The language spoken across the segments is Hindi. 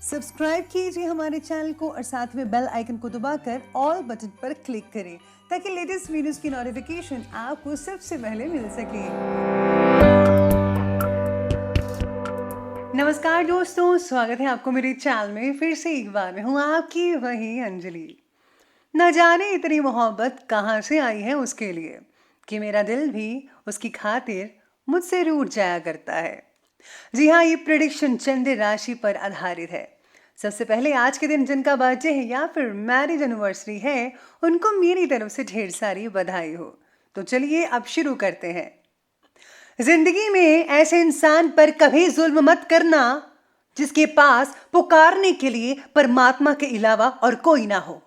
सब्सक्राइब कीजिए हमारे चैनल को और साथ में बेल आइकन को दबाकर ऑल बटन पर क्लिक करें ताकि लेटेस्ट वीडियोस की नोटिफिकेशन आपको सबसे पहले मिल सके। नमस्कार दोस्तों, स्वागत है आपको मेरे चैनल में। फिर से एक बार मैं हूँ आपकी वही अंजलि। न जाने इतनी मोहब्बत कहाँ से आई है उसके लिए कि मेरा दिल भी उसकी खातिर मुझसे रूठ जाया करता है। जी हाँ, ये प्रेडिक्शन चंद्र राशि पर आधारित है। सबसे पहले आज के दिन जिनका बर्थडे है या फिर मैरिज एनिवर्सरी है, उनको मेरी तरफ से ढेर सारी बधाई हो। तो चलिए अब शुरू करते हैं। जिंदगी में ऐसे इंसान पर कभी जुल्म मत करना जिसके पास पुकारने के लिए परमात्मा के अलावा और कोई ना हो।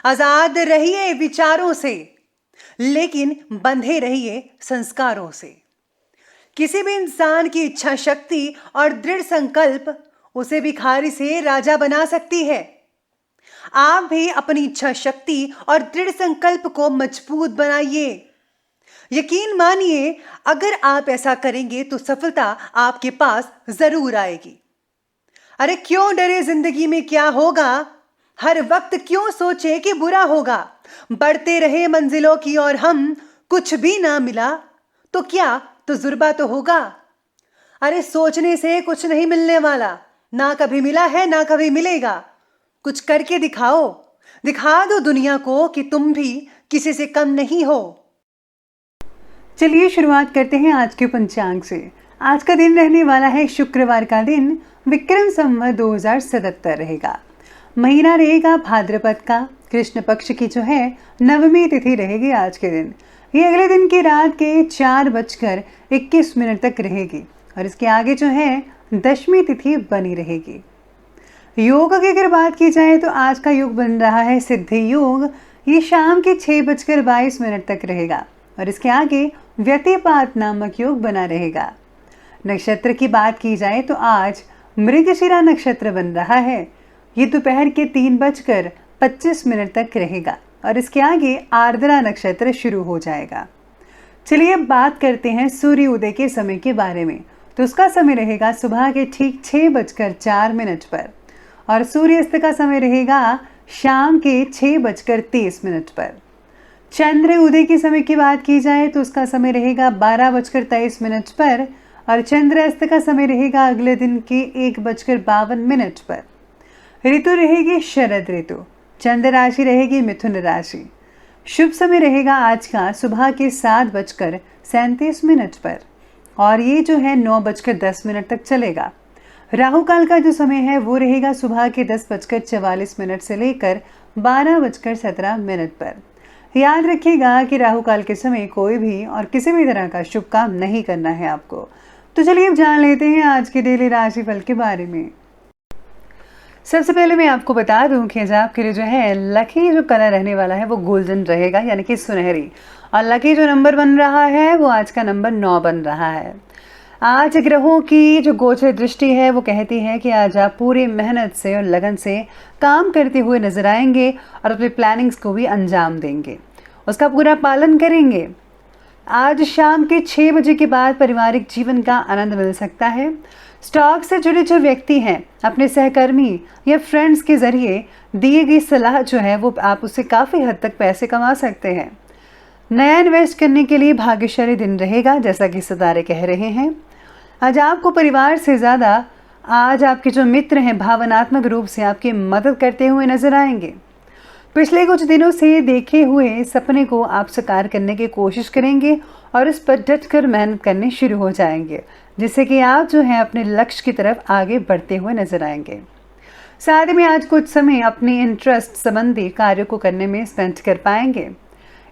आजाद रहिए विचारों से, लेकिन बंधे रहिए संस्कारों से। किसी भी इंसान की इच्छा शक्ति और दृढ़ संकल्प उसे भिखारी से राजा बना सकती है। आप भी अपनी इच्छा शक्ति और दृढ़ संकल्प को मजबूत बनाइए। यकीन मानिए, अगर आप ऐसा करेंगे तो सफलता आपके पास जरूर आएगी। अरे क्यों डरे जिंदगी में क्या होगा, हर वक्त क्यों सोचे कि बुरा होगा। बढ़ते रहे मंजिलों की और हम कुछ भी ना मिला तो क्या तजुर्बा तो होगा। अरे सोचने से कुछ नहीं मिलने वाला, ना कभी मिला है ना कभी मिलेगा। कुछ करके दिखाओ, दिखा दो दुनिया को कि तुम भी किसी से कम नहीं हो। चलिए शुरुआत करते हैं आज के पंचांग से। आज का दिन रहने वाला है शुक्रवार का दिन, विक्रम संवत 2077 रहेगा। महीना रहेगा भाद्रपद का, कृष्ण पक्ष की जो है नवमी तिथि रहेगी आज के दिन। ये अगले दिन की रात के 4:21 तक रहेगी और इसके आगे जो है दशमी तिथि बनी रहेगी। योग की अगर बात की जाए तो आज का योग बन रहा है सिद्धि योग। ये शाम के 6:22 तक रहेगा और इसके आगे व्यतिपात नामक योग बना रहेगा। नक्षत्र की बात की जाए तो आज मृगशिरा नक्षत्र बन रहा है। ये दोपहर के 3:25 तक रहेगा और इसके आगे आर्द्रा नक्षत्र शुरू हो जाएगा। चलिए अब बात करते हैं सूर्य उदय के समय के बारे में। तो उसका समय रहेगा सुबह के ठीक 6:04 पर और सूर्यास्त का समय रहेगा शाम के 6:30 पर। चंद्र उदय के समय की बात की जाए तो उसका समय रहेगा 12:23 पर और चंद्रास्त का समय रहेगा अगले दिन के 1:52 पर। ऋतु रहेगी शरद ऋतु। चंद्र राशि रहेगी मिथुन राशि। शुभ समय रहेगा आज का सुबह के 7:37 पर और ये जो है 9:10 तक चलेगा। राहु काल का जो समय है वो रहेगा सुबह के 10:44 से लेकर 12:17 पर। याद रखिएगा कि राहु काल के समय कोई भी और किसी भी तरह का शुभ काम नहीं करना है आपको। तो चलिए अब जान लेते हैं आज के डेली राशिफल के बारे में। सबसे पहले मैं आपको बता दूं कि आज आपके लिए जो है लकी जो कलर रहने वाला है वो गोल्डन रहेगा, यानी कि सुनहरी। और लकी जो नंबर बन रहा है वो आज का नंबर 9 बन रहा है। आज ग्रहों की जो गोचर दृष्टि है वो कहती है कि आज आप पूरी मेहनत से और लगन से काम करते हुए नजर आएंगे और अपने प्लानिंग्स को भी अंजाम देंगे, उसका पूरा पालन करेंगे। आज शाम के 6 बजे के बाद पारिवारिक जीवन का आनंद मिल सकता है। स्टॉक से जुड़े जो व्यक्ति हैं अपने सहकर्मी या फ्रेंड्स के जरिए दिए गई सलाह जो है वो आप उससे काफ़ी हद तक पैसे कमा सकते हैं। नया इन्वेस्ट करने के लिए भाग्यशाली दिन रहेगा, जैसा कि सितारे कह रहे हैं। आज आपको परिवार से ज़्यादा आज आपके जो मित्र हैं भावनात्मक रूप से आपकी मदद करते हुए नजर आएंगे। पिछले कुछ दिनों से देखे हुए सपने को आप साकार करने की कोशिश करेंगे और इस पर डटकर मेहनत करने शुरू हो जाएंगे, जिससे कि आप जो है अपने लक्ष्य की तरफ आगे बढ़ते हुए नजर आएंगे। साथ में आज कुछ समय अपनी इंटरेस्ट संबंधी कार्यों को करने में स्पेंड कर पाएंगे।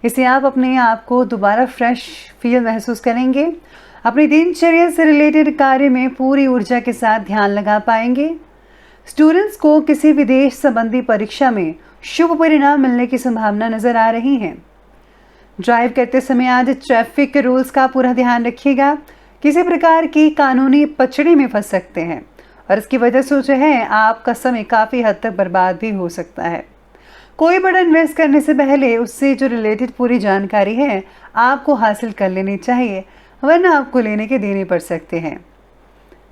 इससे आप अपने आप को दोबारा फ्रेश फील महसूस करेंगे। अपनी दिनचर्या से रिलेटेड कार्य में पूरी ऊर्जा के साथ ध्यान लगा पाएंगे। स्टूडेंट्स को किसी विदेश संबंधी परीक्षा में शुभ परिणाम मिलने की संभावना नजर आ रही है। ड्राइव करते समय आज ट्रैफिक के रूल्स का पूरा ध्यान रखिएगा। किसी प्रकार की कानूनी पचड़ी में फंस सकते हैं और इसकी वजह से जो है आपका समय काफ़ी हद तक बर्बाद भी हो सकता है। कोई बड़ा इन्वेस्ट करने से पहले उससे जो रिलेटेड पूरी जानकारी है आपको हासिल कर लेनी चाहिए, वरना आपको लेने के देने पड़ सकते हैं।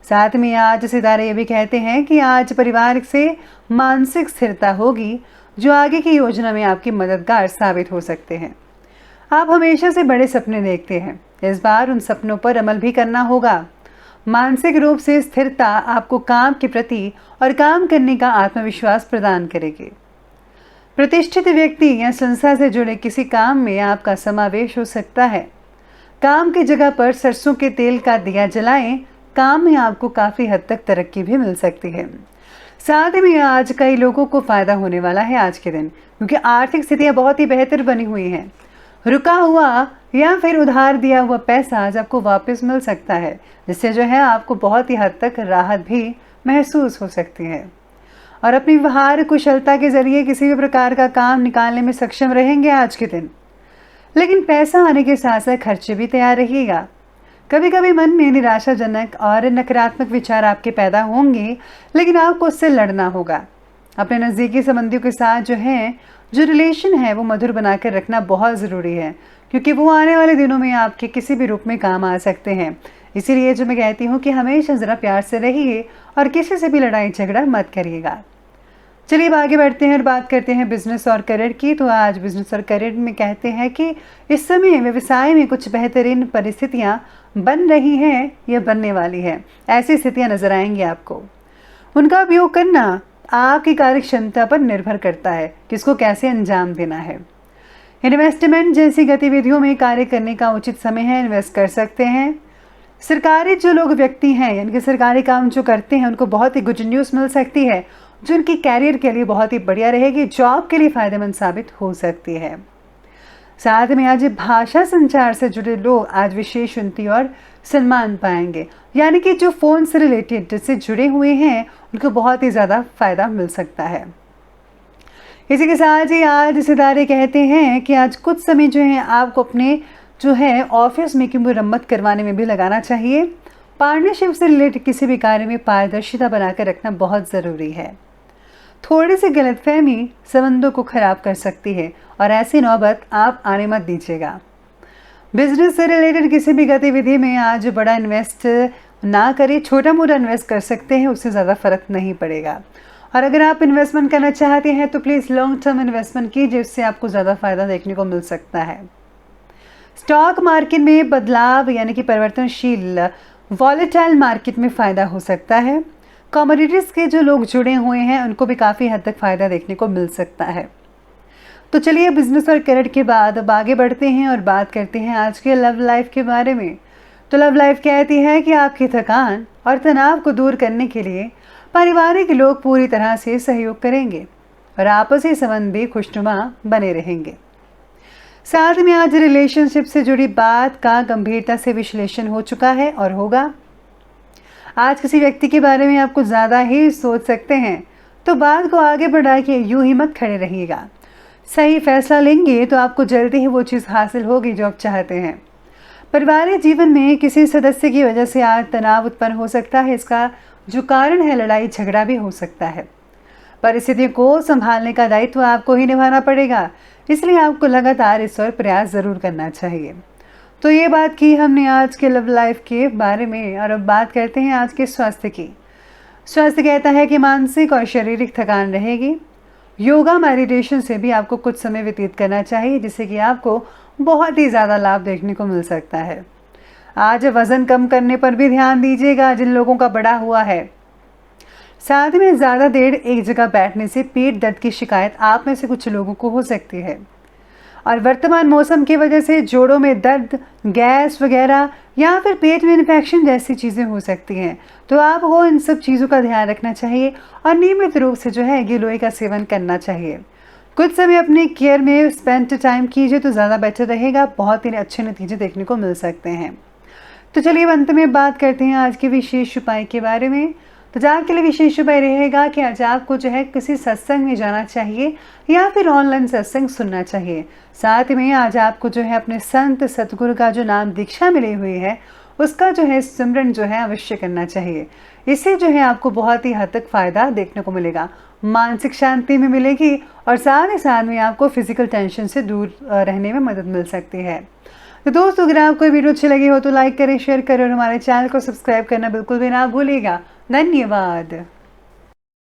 साथ में आज सितारे ये भी कहते हैं कि आज परिवार से मानसिक स्थिरता होगी, जो आगे की योजना में आपकी मददगार साबित हो सकते हैं। आप हमेशा से बड़े सपने देखते हैं, इस बार उन सपनों पर अमल भी करना होगा। मानसिक रूप से स्थिरता आपको काम के प्रति और काम करने का आत्मविश्वास प्रदान करेगी। प्रतिष्ठित व्यक्ति या संस्था से जुड़े किसी काम में आपका समावेश हो सकता है। काम की जगह पर सरसों के तेल का दिया जलाएं, काम में आपको काफ़ी हद तक तरक्की भी मिल सकती है। साथ में आज कई लोगों को फायदा होने वाला है आज के दिन, क्योंकि आर्थिक स्थितियाँ बहुत ही बेहतर बनी हुई हैं। रुका हुआ या फिर उधार दिया हुआ पैसा आज आपको वापस मिल सकता है, जिससे जो है आपको बहुत ही हद तक राहत भी महसूस हो सकती है। और अपनी व्यवहार कुशलता के जरिए किसी भी प्रकार का काम निकालने में सक्षम रहेंगे आज के दिन। लेकिन पैसा आने के साथ साथ खर्चे भी तैयार रहिएगा। कभी कभी मन में निराशाजनक और नकारात्मक विचार आपके पैदा होंगे, लेकिन आपको उससे लड़ना होगा। अपने नज़दीकी संबंधियों के साथ जो रिलेशन है वो मधुर बनाकर रखना बहुत ज़रूरी है, क्योंकि वो आने वाले दिनों में आपके किसी भी रूप में काम आ सकते हैं। इसीलिए जो मैं कहती हूँ कि हमेशा ज़रा प्यार से रहिए और किसी से भी लड़ाई झगड़ा मत करिएगा। चलिए अब आगे बढ़ते हैं और बात करते हैं बिजनेस और करियर की। तो आज बिजनेस और करियर में कहते हैं कि इस समय व्यवसाय में कुछ बेहतरीन परिस्थितियाँ बन रही हैं या बनने वाली है। ऐसी स्थितियाँ नजर आएंगी आपको। उनका उपयोग करना आपकी कार्य क्षमता पर निर्भर करता है, किसको कैसे अंजाम देना है। इन्वेस्टमेंट जैसी गतिविधियों में कार्य करने का उचित समय है, इन्वेस्ट कर सकते हैं। सरकारी जो लोग व्यक्ति हैं, यानी कि सरकारी काम जो करते हैं, उनको बहुत ही गुड न्यूज़ मिल सकती है, जो उनकी कैरियर के लिए बहुत ही बढ़िया रहेगी, जॉब के लिए फ़ायदेमंद साबित हो सकती है। साथ में आज भाषा संचार से जुड़े लोग आज विशेष उन्नति और सम्मान पाएंगे, यानी कि जो फ़ोन से रिलेटेड से जुड़े हुए हैं उनको बहुत ही ज़्यादा फ़ायदा मिल सकता है। इसी के साथ ही आज सितारे कहते हैं कि आज कुछ समय जो है आपको अपने जो है ऑफिस में की मुरम्मत करवाने में भी लगाना चाहिए। पार्टनरशिप से रिलेटेड किसी भी कार्य में पारदर्शिता बनाकर रखना बहुत ज़रूरी है। थोड़ी सी गलतफहमी संबंधों को खराब कर सकती है और ऐसी नौबत आप आने मत दीजिएगा। बिजनेस से रिलेटेड किसी भी गतिविधि में आज बड़ा इन्वेस्ट ना करें, छोटा मोटा इन्वेस्ट कर सकते हैं, उससे ज़्यादा फर्क नहीं पड़ेगा। और अगर आप इन्वेस्टमेंट करना चाहते हैं तो प्लीज़ लॉन्ग टर्म इन्वेस्टमेंट कीजिए, उससे आपको ज़्यादा फ़ायदा देखने को मिल सकता है। स्टॉक मार्केट में बदलाव यानी कि परिवर्तनशील वॉलेटाइल मार्केट में फ़ायदा हो सकता है। कमोडिटीज़ के जो लोग जुड़े हुए हैं उनको भी काफ़ी हद तक फ़ायदा देखने को मिल सकता है। तो चलिए बिजनेस और करियर के बाद अब आगे बढ़ते हैं और बात करते हैं आज के लव लाइफ के बारे में। तो लव लाइफ कहती है कि आपकी थकान और तनाव को दूर करने के लिए पारिवारिक लोग पूरी तरह से सहयोग करेंगे और आपसी संबंध भी खुशनुमा बने रहेंगे। साथ में आज रिलेशनशिप से जुड़ी बात का गंभीरता से विश्लेषण हो चुका है और होगा। आज किसी व्यक्ति के बारे में आप कुछ ज़्यादा ही सोच सकते हैं, तो बात को आगे बढ़ा के यूं ही मत खड़े रहिएगा। सही फैसला लेंगे तो आपको जल्दी ही वो चीज़ हासिल होगी जो आप चाहते हैं। पारिवारिक जीवन में किसी सदस्य की वजह से आज तनाव उत्पन्न हो सकता है। इसका जो कारण है लड़ाई झगड़ा भी हो सकता है। परिस्थितियों को संभालने का दायित्व आपको ही निभाना पड़ेगा, इसलिए आपको लगातार इस और प्रयास ज़रूर करना चाहिए। तो ये बात की हमने आज के लव लाइफ के बारे में, और अब बात करते हैं आज के स्वास्थ्य की। स्वास्थ्य कहता है कि मानसिक और शारीरिक थकान रहेगी। योगा मेडिटेशन से भी आपको कुछ समय व्यतीत करना चाहिए, जिससे कि आपको बहुत ही ज़्यादा लाभ देखने को मिल सकता है। आज वज़न कम करने पर भी ध्यान दीजिएगा जिन लोगों का बढ़ा हुआ है। साथ में ज़्यादा देर एक जगह बैठने से पेट दर्द की शिकायत आप में से कुछ लोगों को हो सकती है। और वर्तमान मौसम की वजह से जोड़ों में दर्द, गैस वगैरह या फिर पेट में इन्फेक्शन जैसी चीज़ें हो सकती हैं। तो आपको इन सब चीज़ों का ध्यान रखना चाहिए और नियमित रूप से जो है गिलोय का सेवन करना चाहिए। कुछ समय अपने केयर में स्पेंड टाइम कीजिए तो ज़्यादा बेटर रहेगा। बहुत ही अच्छे नतीजे देखने को मिल सकते हैं। तो चलिए अंत में बात करते हैं आज के विशेष उपाय के बारे में। तो आज के लिए विशेष उपाय रहेगा कि आज आपको जो है किसी सत्संग में जाना चाहिए या फिर ऑनलाइन सत्संग सुनना चाहिए। साथ में आज आपको जो है अपने संत सतगुरु का जो नाम दीक्षा मिली हुई है उसका जो है सिमरन जो है अवश्य करना चाहिए। इससे जो है आपको बहुत ही हद तक फ़ायदा देखने को मिलेगा, मानसिक शांति में मिलेगी और साथ ही साथ में आपको फिजिकल टेंशन से दूर रहने में मदद मिल सकती है। तो दोस्तों अगर आपको वीडियो अच्छी लगी हो तो लाइक करें, शेयर करें और हमारे चैनल को सब्सक्राइब करना बिल्कुल भी ना भूलिएगा। धन्यवाद।